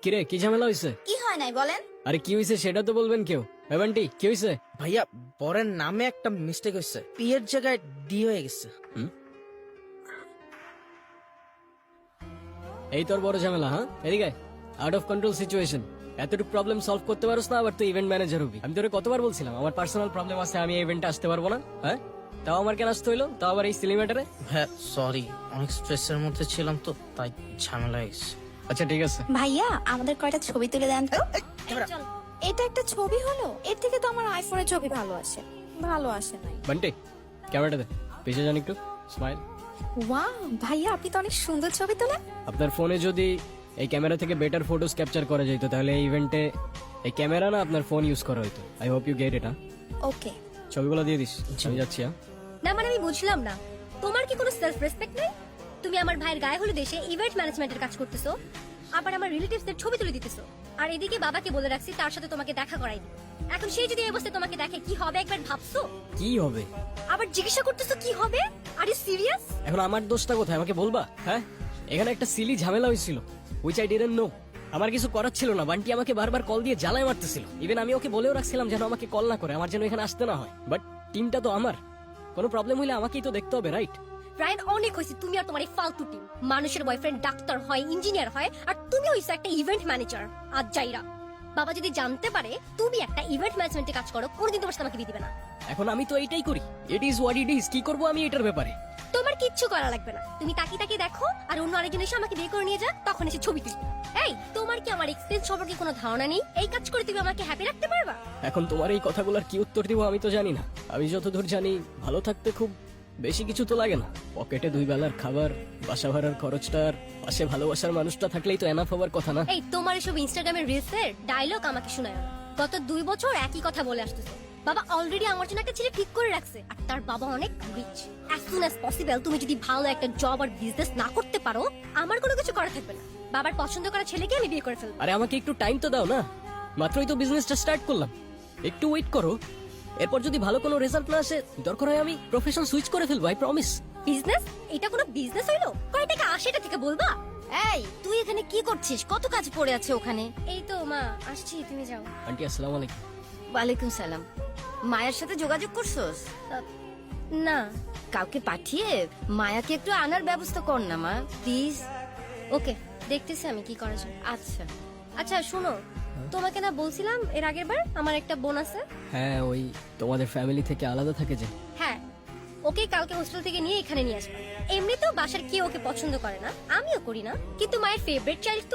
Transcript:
কিরে কি ঝামেলা হয়েছে? কি হয় নাই বলেন? আরে কি হয়েছে সেটা তো বলবেন কেউ। বান্টি কি হয়েছে? ভাইয়া বরের নামে একটা মিস্টেক হয়েছে, পি এর জায়গায় ডি হয়ে গেছে। এই তোর বড় ঝামেলা? হ্যাঁ এদিকে আউট অফ কন্ট্রোল সিচুয়েশন। এতটুকু প্রবলেম সলভ করতে পারোস না, আবার তুই ইভেন্ট ম্যানেজার হবি। আমি তোরে কতবার বলছিলাম আমার পার্সোনাল প্রবলেম আছে, আমি ইভেন্টে আসতে পারবো না। হ্যাঁ তাও আমার কেন আসতে হইলো, তাও আবার এই সিলি ম্যাটারে? হ্যাঁ সরি, অনেক স্ট্রেসের মধ্যে ছিলাম তো তাই ঝামেলা হয়ে গেছে। আচ্ছা ঠিক আছে। ভাইয়া আমাদের কয়টা ছবি তুলে দেন তো। এটা একটা ছবি হলো, এর থেকে তো আমার আইফোনের ছবি ভালো আসে। ভালো আসে নাই। বান্টি ক্যামেরাটা দে, পিছিয়ে যান একটু, স্মাইল। ওয়াও ভাইয়া আপনি তো অনেক সুন্দর ছবি তোলেন। আপনার ফোনে যদি এই ক্যামেরা থেকে বেটার ফটোস ক্যাপচার করা যেত তাহলে এই ইভেন্টে এই ক্যামেরা না আপনার ফোন ইউজ করা হতো। I hope you get it. Okay ছবিগুলো দিয়ে দিস, আমি যাচ্ছি। হ্যাঁ না মানে আমি বুঝলাম না, তোমার কি কোনো সেলফ রেসপেক্ট নেই? তুমি আমার ভাইয়ের গায়ে হলুদ এসে ইভেন্ট ম্যানেজমেন্টের কাজ করতেছো, আবার আমার রিলেটিভসদের ছবি তুলে দিতেছো, আর এদিকে বাবাকে বলে রাখছি তার সাথে তোমাকে দেখা করাই দিই। এখন সেই যদি এই অবস্থায় তোমাকে দেখে কি হবে একবার ভাবছো? কি হবে? আবার জিজ্ঞাসা করতেছো কি হবে? Are you serious? এখন আমার দোষটা কোথায় আমাকে বলবা? হ্যাঁ এখানে একটা সিলি ঝামেলা হয়েছিল, উইচ আই ডিডন্ট নো। আমার কিছু করার ছিল না, বান্টি আমাকে বারবার কল দিয়ে জ্বালায় মারতেছিল। ইভেন আমি ওকে বলেও রাখছিলাম যেন আমাকে কল না করে, আমার যেন এখানে আসতে না হয়। বাট টিমটা তো আমার, কোনো প্রবলেম হইলে আমাকেই তো দেখতে হবে, রাইট? রায়ন অনেক হয়েছে তুমি আর তোমার এই ফালতু টিম। মানুষের বয়ফ্রেন্ড ডাক্তার হয়, ইঞ্জিনিয়ার হয়, আর তুমি হইছো একটা ইভেন্ট ম্যানেজার। আজ যাইরা বাবা যদি জানতে পারে তুমি একটা ইভেন্ট ম্যানেজমেন্টে কাজ করো, কোনোদিন তোমার সাথে আমাকে বিয়ে দিবে না। এখন আমি তো এইটাই করি, it is what it is. কি করবো আমি এটার ব্যাপারে? তোমার কিচ্ছু করা লাগবে না, তুমি তাকিয়ে তাকিয়ে দেখো আর অন্য আরেকজন এসে আমাকে বিয়ে করে নিয়ে যাক, তখন এসে ছবি তুলবে। এই তোমার কি আমার এক্সপেরিয়েন্স সম্পর্কে কোনো ধারণা নেই? এই কাজ করে তুমি আমাকে হ্যাপি রাখতে পারবা? এখন তোমার এই কথাগুলোর কি উত্তর দিব আমি তো জানি না। আমি যতদূর জানি ভালো থাকতে খুব বেশি কিছু তো লাগে না। পকেটে 2 বেলার খাবার, বাসা ভাড়ার খরচটা, আর পাশে ভালোবাসার মানুষটা থাকলেই তো এনাফ হওয়ার কথা না? এই তোমার এসব ইনস্টাগ্রামের রিলসের ডায়লগ আমাকে শোনায় না। গত 2 বছর একই কথা বলে আসতেছো। বাবা অলরেডি আমার জন্য একটা ছেলে ঠিক করে রাখছে, আর তার বাবা অনেক rich. As soon as possible তুমি যদি ভালো একটা জব আর বিজনেস না করতে পারো, আমার কোনো কিছু করা থাকবে না। বাবার পছন্দ করা ছেলেকে আমি বিয়ে করে ফেলবো। আরে আমাকে একটু টাইম তো দাও না, মাত্রই তো বিজনেসটা স্টার্ট করলাম, একটু ওয়েট করো। এরপর যদি ভালো কোনো রেজাল্ট না আসে দরকার হয় আমি প্রফেশন সুইচ করে ফেলবো, আই প্রমিস। বিজনেস? এটা কোনো বিজনেস হইলো? কয় টাকা আসে এটা থেকে বলবা? এই তুই এখানে কি করছিস? কত কাজ পড়ে আছে ওখানে। এই তো মা আসছি, তুমি যাও। আন্টি আসসালামু আলাইকুম। ওয়ালাইকুম সালাম। মায়ের সাথে যোগাযোগ করছস? না। কাউকে পাঠিয়ে মায়াকে একটু আনার ব্যবস্থা কর না মা, প্লিজ। ওকে দেখতেছি আমি কি করা যায়। আচ্ছা আচ্ছা শোনো, তোমাকে না বলছিলাম এর আগের বার আমার একটা বোন আছে? হ্যাঁ ওই তোমাদের ফ্যামিলি থেকে আলাদা থাকে যে। হ্যাঁ, ওকে কালকে হোস্টেল থেকে নিয়ে এখানে নিয়ে আসবা। এমনিতেও বাসার কেউ ওকে পছন্দ করে না, আমিও করি না, কিন্তু মায়ের ফেভারিট চাইল্ড